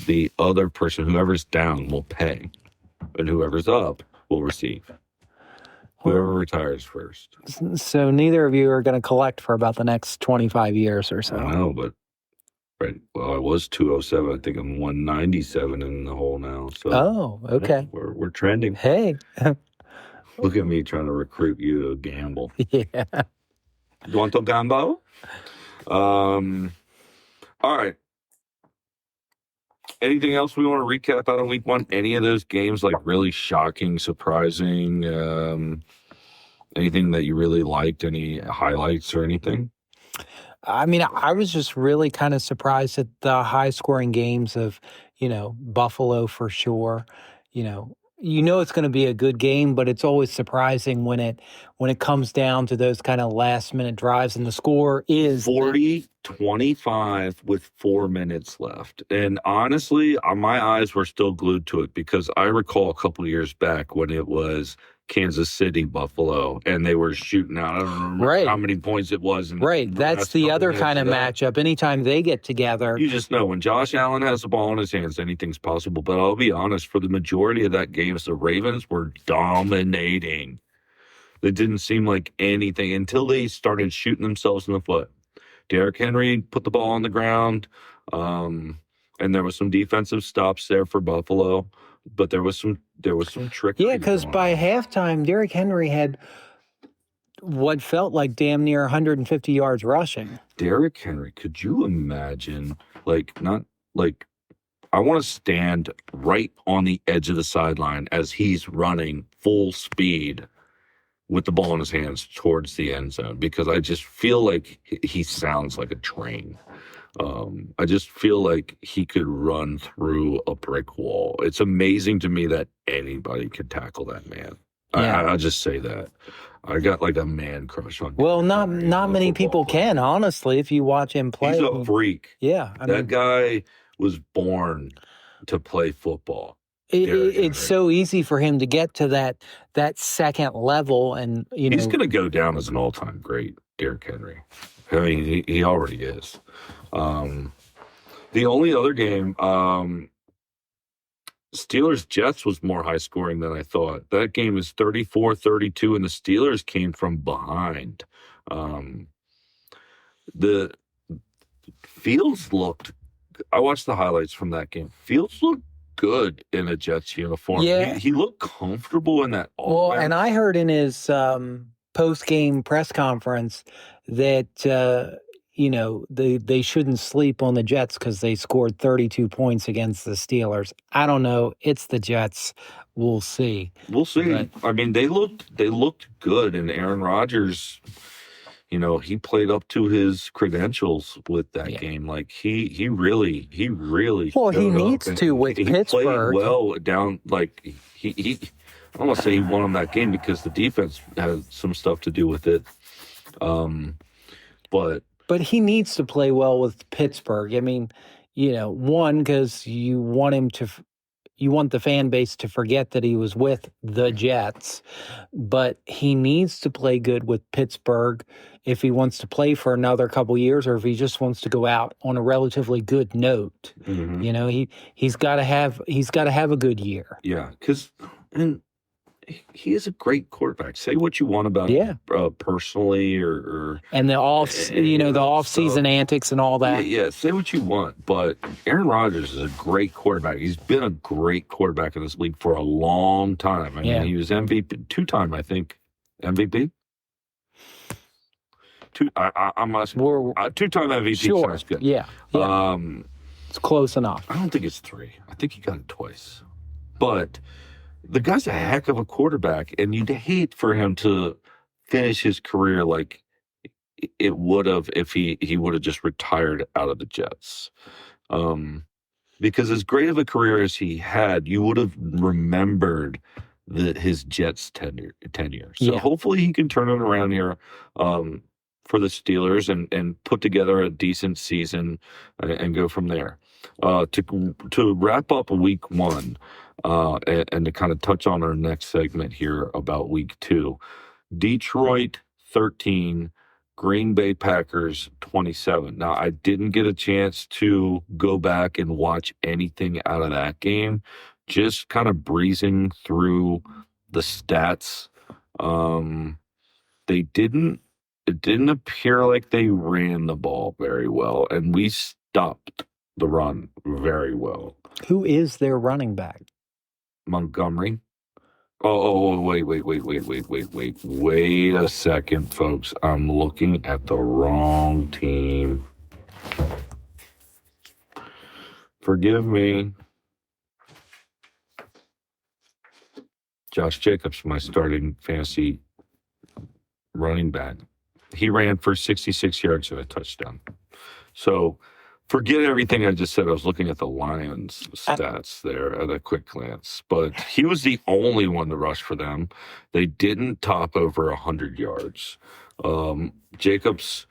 the other person, whoever's down, will pay. And whoever's up will receive. Whoever retires first. So neither of you are going to collect for about the next 25 years or so. I know, but right. Well, I was 207. I think I'm 197 in the hole now. So okay. We're trending. Hey. Look at me trying to recruit you to gamble. Yeah. You want to gamble? All right. Anything else we want to recap out of week 1? Any of those games like really shocking, surprising? Anything that you really liked? Any highlights or anything? I mean, I was just really kind of surprised at the high-scoring games of, Buffalo for sure. It's going to be a good game, but it's always surprising when it comes down to those kind of last-minute drives, and the score is 40-25 with 4 minutes left. And honestly, my eyes were still glued to it because I recall a couple years back when it was Kansas City, Buffalo, and they were shooting out. I don't remember how many points it was. That's the other kind of matchup. Anytime they get together. You just know when Josh Allen has the ball in his hands, anything's possible. But I'll be honest, for the majority of that game, the Ravens were dominating. It didn't seem like anything until they started shooting themselves in the foot. Derrick Henry put the ball on the ground, and there was some defensive stops there for Buffalo. But there was some trickery. Yeah, because by halftime, Derrick Henry had what felt like damn near 150 yards rushing. Derrick Henry, could you imagine? I want to stand right on the edge of the sideline as he's running full speed with the ball in his hands towards the end zone, because I just feel like he sounds like a train. I just feel like he could run through a brick wall. It's amazing to me that anybody could tackle that man. Yeah. I'll just say that. I got like a man crush on him. Well, not many people can, honestly, if you watch him play. He's a freak. Yeah. That guy was born to play football. It's so easy for him to get to that second level, and he's going to go down as an all-time great, Derrick Henry. I mean, he already is. The only other game, Steelers-Jets was more high-scoring than I thought. That game is 34-32, and the Steelers came from behind. The Fields looked – I watched the highlights from that game. Fields looked good in a Jets uniform. Yeah. He looked comfortable in that offense. Well, and I heard in his post-game press conference that they shouldn't sleep on the Jets because they scored 32 points against the Steelers. I don't know. It's the Jets. We'll see. We'll see. But, I mean, they looked good, and Aaron Rodgers, he played up to his credentials with that game. Like he really. Well, he needs to with Pittsburgh. Played well down. Like he I don't want to say he won on that game because the defense had some stuff to do with it. But he needs to play well with Pittsburgh. I mean, one, because you want the fan base to forget that he was with the Jets, but he needs to play good with Pittsburgh if he wants to play for another couple years, or if he just wants to go out on a relatively good note. Mm-hmm. He's got to have a good year. Yeah, because he is a great quarterback. Say what you want about him personally, or and the off-season antics and all that. Yeah, say what you want, but Aaron Rodgers is a great quarterback. He's been a great quarterback in this league for a long time. I mean, he was MVP 2-time, I think. MVP. I'm asking. 2-time MVP. Sure. Sounds good. Yeah. It's close enough. I don't think it's 3. I think he got it twice, but. The guy's a heck of a quarterback, and you'd hate for him to finish his career like it would have if he would have just retired out of the Jets. Because as great of a career as he had, you would have remembered his Jets tenure. So Yeah. hopefully he can turn it around here for the Steelers and put together a decent season and go from there. To wrap up week 1 and to kind of touch on our next segment here about week 2, Detroit 13, Green Bay Packers 27. Now, I didn't get a chance to go back and watch anything out of that game, just kind of breezing through the stats. It didn't appear like they ran the ball very well, and we stopped the run very well. Who is their running back? Montgomery. Wait a second, folks. I'm looking at the wrong team. Forgive me. Josh Jacobs, my starting fantasy running back. He ran for 66 yards and a touchdown. So forget everything I just said. I was looking at the Lions stats there at a quick glance, but he was the only one to rush for them. They didn't top over 100 yards. Jacobs.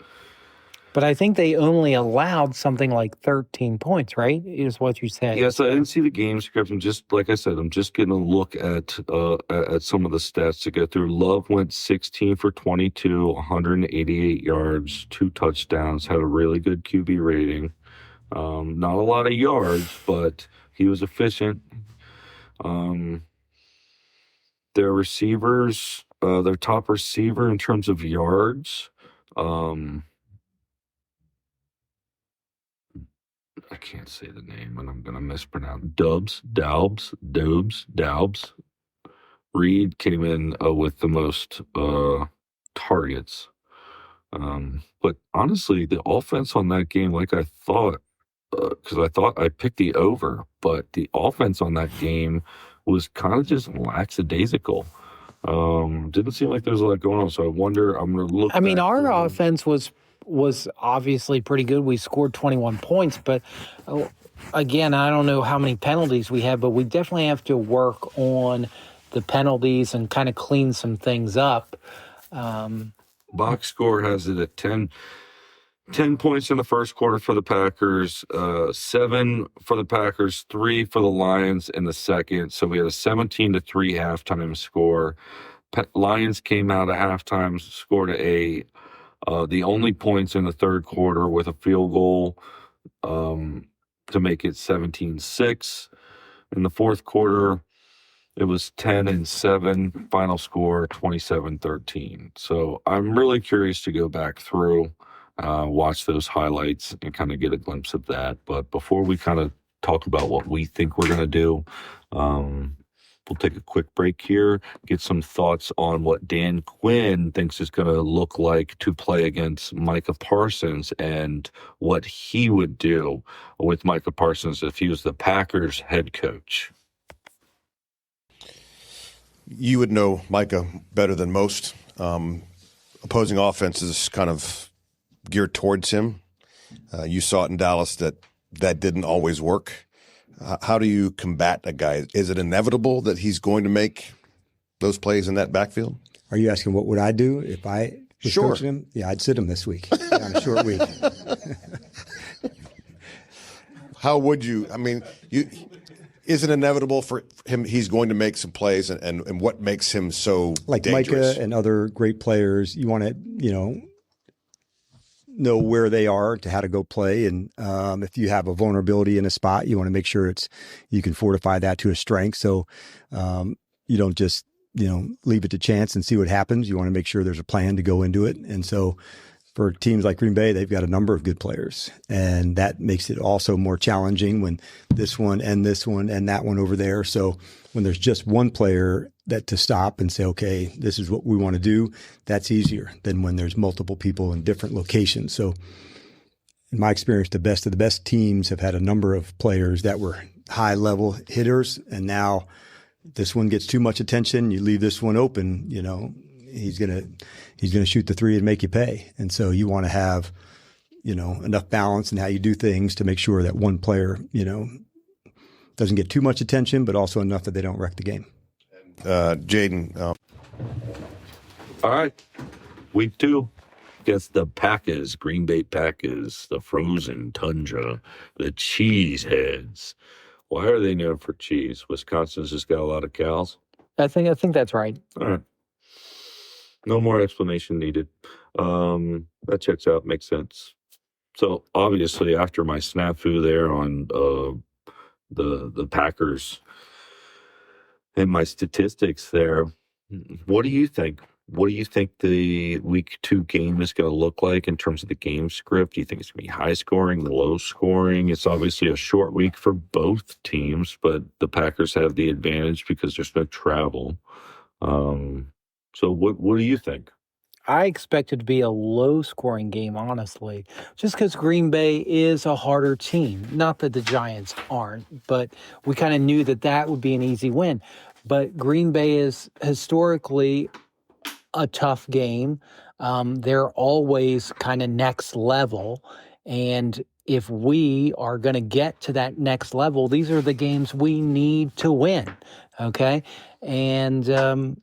But I think they only allowed something like 13 points, right? Is what you said. Yes, I didn't see the game script. I'm just, like I said, I'm just getting a look at some of the stats to go through. Love went 16 for 22, 188 yards, 2 touchdowns, had a really good QB rating. Not a lot of yards, but he was efficient. Their receivers, their top receiver in terms of yards, I can't say the name, and I'm going to mispronounce. Daubs. Reed came in with the most targets. But honestly, the offense on that game, like I thought, because I thought I picked the over, but the offense on that game was kind of just lackadaisical. Didn't seem like there was a lot going on, so I wonder. I'm going to look. I mean, our offense was obviously pretty good. We scored 21 points, but again, I don't know how many penalties we had, but we definitely have to work on the penalties and kind of clean some things up. Box score has it at 10 points in the first quarter for the Packers, 7 for the Packers, 3 for the Lions in the second. So we had a 17-3 halftime score. Lions came out at halftime, scored the only points in the third quarter with a field goal to make it 17-6. In the fourth quarter, it was 10-7. Final score 27-13. So I'm really curious to go back through, watch those highlights, and kind of get a glimpse of that. But before we kind of talk about what we think we're going to do, we'll take a quick break here, get some thoughts on what Dan Quinn thinks is going to look like to play against Micah Parsons and what he would do with Micah Parsons if he was the Packers head coach. You would know Micah better than most. Opposing offenses kind of geared towards him. You saw it in Dallas that didn't always work. How do you combat a guy? Is it inevitable that he's going to make those plays in that backfield? Are you asking what would I do if I was coaching him? Yeah, I'd sit him this week on a short week. How would you? I mean, is it inevitable for him? He's going to make some plays, and what makes him so like dangerous? Micah and other great players? You want to, know where they are to how to go play, and if you have a vulnerability in a spot, you want to make sure you can fortify that to a strength. So you don't just leave it to chance and see what happens. You want to make sure there's a plan to go into it. And so for teams like Green Bay, they've got a number of good players, and that makes it also more challenging when this one and that one over there. So when there's just one player that to stop and say, okay, this is what we want to do, that's easier than when there's multiple people in different locations. So in my experience, the best of the best teams have had a number of players that were high level hitters, and now this one gets too much attention. You leave this one open, he's gonna shoot the three and make you pay. And so you want to have, enough balance in how you do things to make sure that one player, doesn't get too much attention, but also enough that they don't wreck the game. Jaden. All right. Week 2 against the Packers, Green Bay Packers, the frozen Tundra, the Cheeseheads. Why are they known for cheese? Wisconsin's just got a lot of cows. I think that's right. All right. No more explanation needed. That checks out. Makes sense. So obviously, after my snafu there on the Packers and my statistics there, what do you think? What do you think the week 2 game is going to look like in terms of the game script? Do you think it's going to be high scoring, low scoring? It's obviously a short week for both teams, but the Packers have the advantage because there's no travel. So what do you think? I expect it to be a low-scoring game, honestly, just because Green Bay is a harder team. Not that the Giants aren't, but we kind of knew that would be an easy win. But Green Bay is historically a tough game. They're always kind of next level. And if we are going to get to that next level, these are the games we need to win. Okay. And,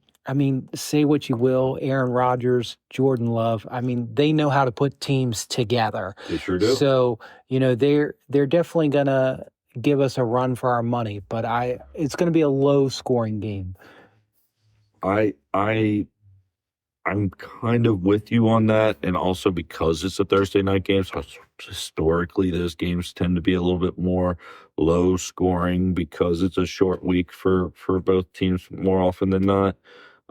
say what you will, Aaron Rodgers, Jordan Love. They know how to put teams together. They sure do. So, they're definitely going to give us a run for our money, but it's going to be a low scoring game. I'm kind of with you on that, and also because it's a Thursday night game, so historically those games tend to be a little bit more low scoring because it's a short week for both teams more often than not.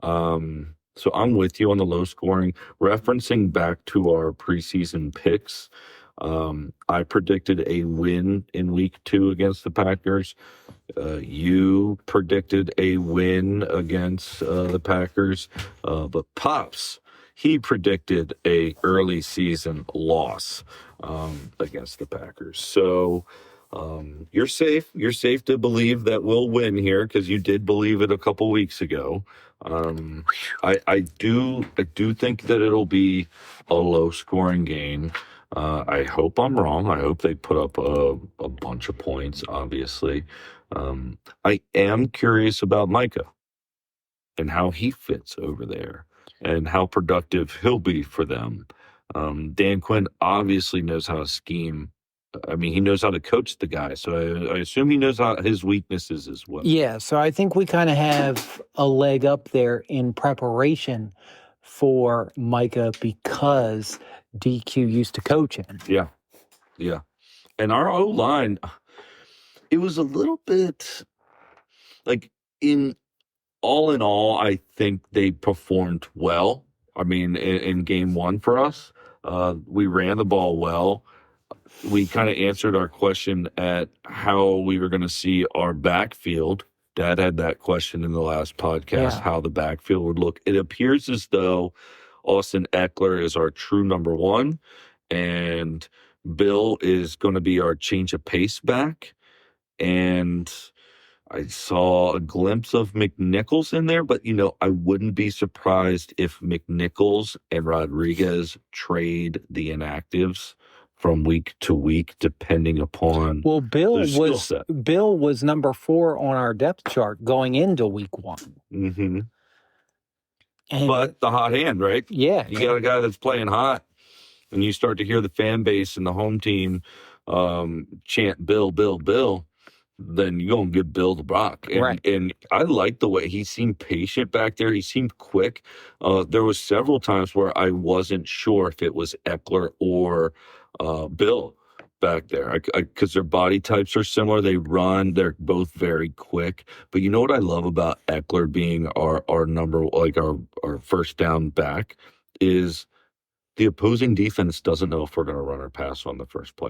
So I'm with you on the low scoring. Referencing back to our preseason picks, I predicted a win in week 2 against the Packers. You predicted a win against the Packers, but Pops, he predicted a early season loss against the Packers. So you're safe. You're safe to believe that we'll win here because you did believe it a couple weeks ago. I do think that it'll be a low scoring game. I hope I'm wrong. I hope they put up a bunch of points, obviously. I am curious about Micah and how he fits over there and how productive he'll be for them. Dan Quinn obviously knows how to scheme. He knows how to coach the guy, so I assume he knows how his weaknesses as well. Yeah, so I think we kind of have a leg up there in preparation for Micah because DQ used to coach him. Yeah. And our O-line, it was a little bit like in all, I think they performed well. In game 1 for us, we ran the ball well. We kind of answered our question at how we were going to see our backfield. Dad had that question in the last podcast, how the backfield would look. It appears as though Austin Eckler is our true number 1, and Bill is going to be our change of pace back. And I saw a glimpse of McNichols in there, but, I wouldn't be surprised if McNichols and Rodriguez trade the inactives from week to week, depending upon Bill skill was number 4 on our depth chart going into week 1. Mm-hmm. And but the hot hand, right? Yeah. You got a guy that's playing hot, and you start to hear the fan base and the home team chant Bill, Bill, Bill, then you're going to give Bill the rock. Right. And I like the way he seemed patient back there. He seemed quick. There was several times where I wasn't sure if it was Eckler or Bill back there because their body types are similar. They run. They're both very quick. But you know what I love about Eckler being our number, like our first down back, is the opposing defense doesn't know if we're going to run or pass on the first play.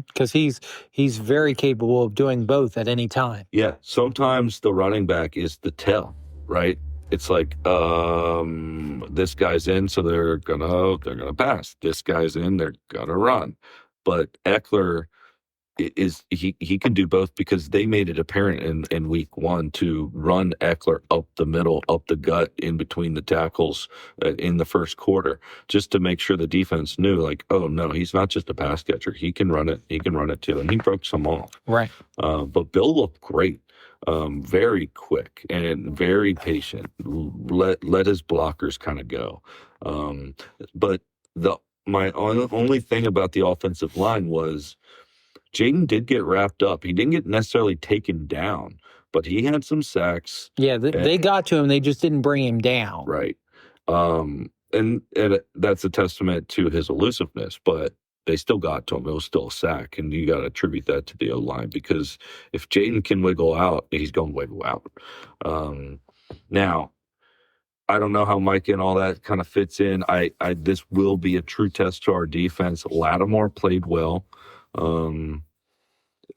Because he's very capable of doing both at any time. Yeah. Sometimes the running back is the tell, right? It's like this guy's in, so they're gonna pass. This guy's in, they're gonna run. But Eckler is he can do both, because they made it apparent in week one to run Eckler up the middle, up the gut, in between the tackles in the first quarter, just to make sure the defense knew, like, oh no, he's not just a pass catcher. He can run it. He can run it too, and he broke some off. Right. But Bill looked great, very quick and very patient. Let his blockers kind of go. But my only thing about the offensive line was Jaden did get wrapped up. He didn't get necessarily taken down, but he had some sacks. Yeah, they got to him. They just didn't bring him down. Right. And that's a testament to his elusiveness, but they still got to him. It was still a sack, and you got to attribute that to the O-line, because if Jaden can wiggle out, he's going to wiggle out. Now, I don't know how Mike and all that kind of fits in. This will be a true test to our defense. Lattimore played well.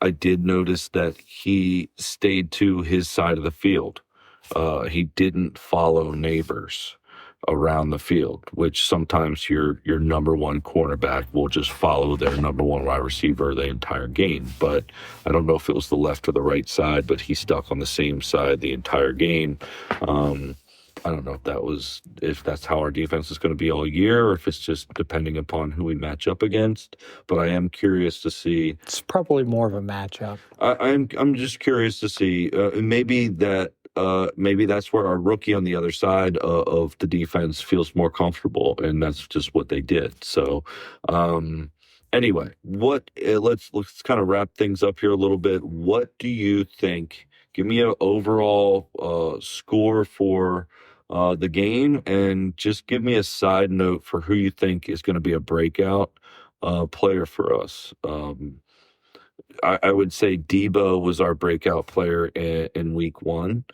I did notice that he stayed to his side of the field. He didn't follow neighbors around the field, which sometimes your number one cornerback will just follow their number one wide receiver the entire game. But I don't know if it was the left or the right side, but he stuck on the same side the entire game. I don't know if that's how our defense is going to be all year, or if it's just depending upon who we match up against. But I am curious to see. It's probably more of a matchup. I'm just curious to see. Maybe that's where our rookie on the other side of the defense feels more comfortable, and that's just what they did. So, anyway, let's kind of wrap things up here a little bit. What do you think? Give me an overall score for the game, and just give me a side note for who you think is going to be a breakout player for us. I would say Debo was our breakout player in week one.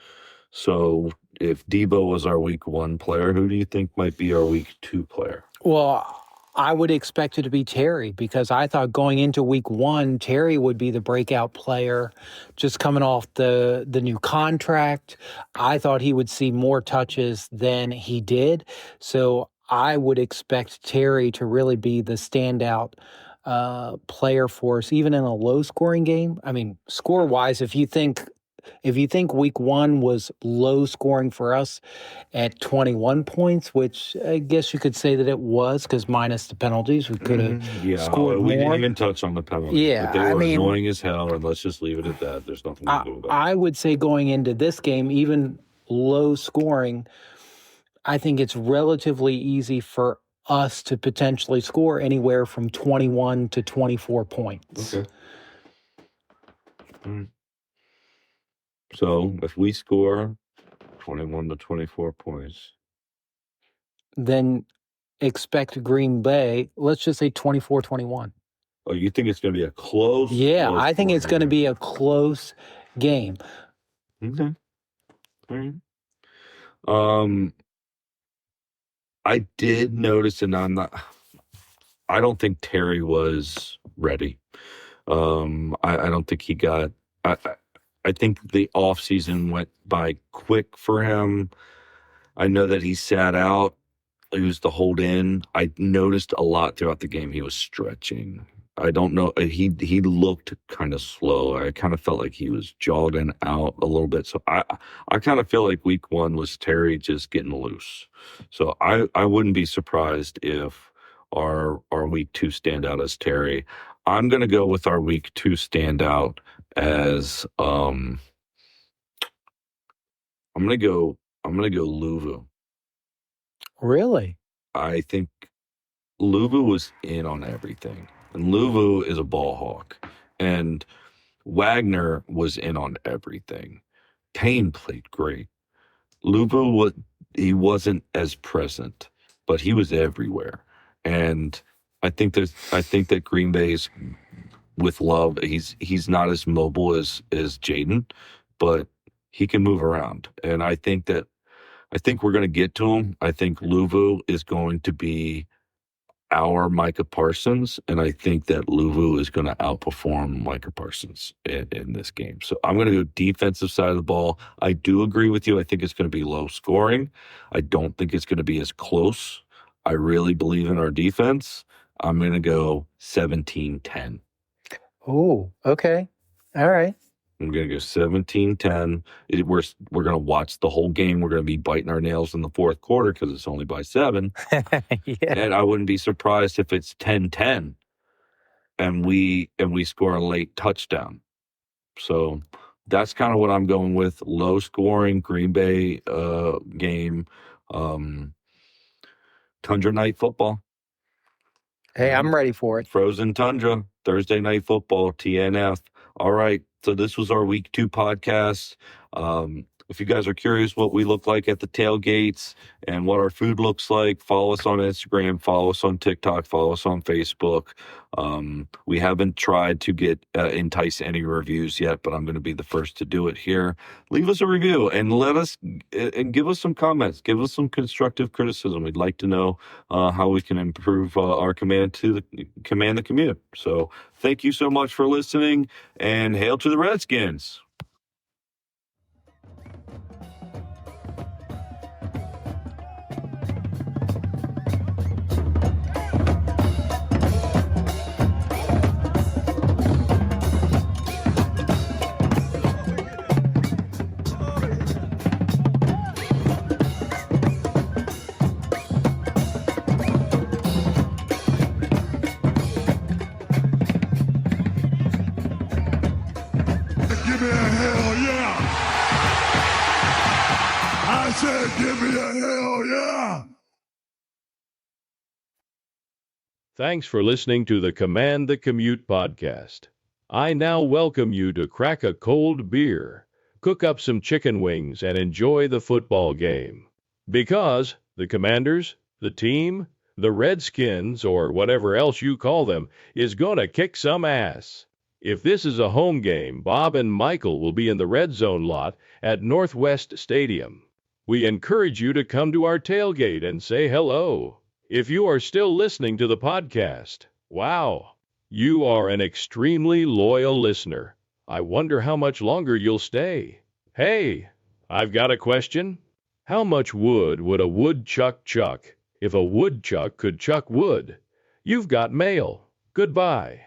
So if Debo was our week one player, who do you think might be our week two player? Well, I would expect it to be Terry, because I thought going into week one, Terry would be the breakout player, just coming off the new contract. I thought he would see more touches than he did. So I would expect Terry to really be the standout player for us, even in a low-scoring game. I mean, score-wise, if you think week one was low scoring for us at 21 points, which I guess you could say that it was, because minus the penalties, we could have scored we more. Didn't even touch on the penalties. Yeah, but they were annoying as hell, and let's just leave it at that. There's nothing to do about it. I would say going into this game, even low scoring, I think it's relatively easy for us to potentially score anywhere from 21 to 24 points. Okay. So if we score 21 to 24 points, then expect Green Bay, let's just say 24-21. Oh, you think it's going to be a close? Yeah, I think it's going to be a close game. Okay. All right. I did notice, and I don't think Terry was ready. I don't think he got. I think the offseason went by quick for him. I know that he sat out. He was the hold in. I noticed a lot throughout the game he was stretching. I don't know. He looked kind of slow. I kind of felt like he was jogging out a little bit. So I kind of feel like week one was Terry just getting loose. So I wouldn't be surprised if our week two standout is Terry. I'm going to go with our week two standout as I'm going to go Luvu. Really? I think Luvu was in on everything. And Luvu is a ball hawk. And Wagner was in on everything. Payne played great. Luvu he wasn't as present, but he was everywhere. And I think that Green Bay's with Love, he's not as mobile as Jaden, but he can move around. And I think we're going to get to him. I think Luvu is going to be our Micah Parsons, and I think that Luvu is going to outperform Micah Parsons in this game. So I'm going to go defensive side of the ball. I do agree with you. I think it's going to be low scoring. I don't think it's going to be as close. I really believe in our defense. I'm going to go 17-10. Oh, okay. All right. I'm going to go 17-10. We're going to watch the whole game. We're going to be biting our nails in the fourth quarter because it's only by 7. Yeah. And I wouldn't be surprised if it's 10-10 and we score a late touchdown. So that's kind of what I'm going with. Low scoring Green Bay game. Tundra night football. Hey, I'm ready for it. Frozen Tundra, Thursday night football, TNF. All right. So this was our week 2 podcast. If you guys are curious what we look like at the tailgates and what our food looks like, follow us on Instagram, follow us on TikTok, follow us on Facebook. We haven't tried to get entice any reviews yet, but I'm going to be the first to do it here. Leave us a review and and give us some comments. Give us some constructive criticism. We'd like to know how we can improve our command the commute. So thank you so much for listening, and hail to the Redskins. Give me a hell yeah! I said, give me a hell yeah! Thanks for listening to the Command the Commute podcast. I now welcome you to crack a cold beer, cook up some chicken wings, and enjoy the football game. Because the Commanders, the team, the Redskins, or whatever else you call them, is gonna kick some ass. If this is a home game, Bob and Michael will be in the Red Zone lot at Northwest Stadium. We encourage you to come to our tailgate and say hello. If you are still listening to the podcast, wow, you are an extremely loyal listener. I wonder how much longer you'll stay. Hey, I've got a question. How much wood would a woodchuck chuck if a woodchuck could chuck wood? You've got mail. Goodbye.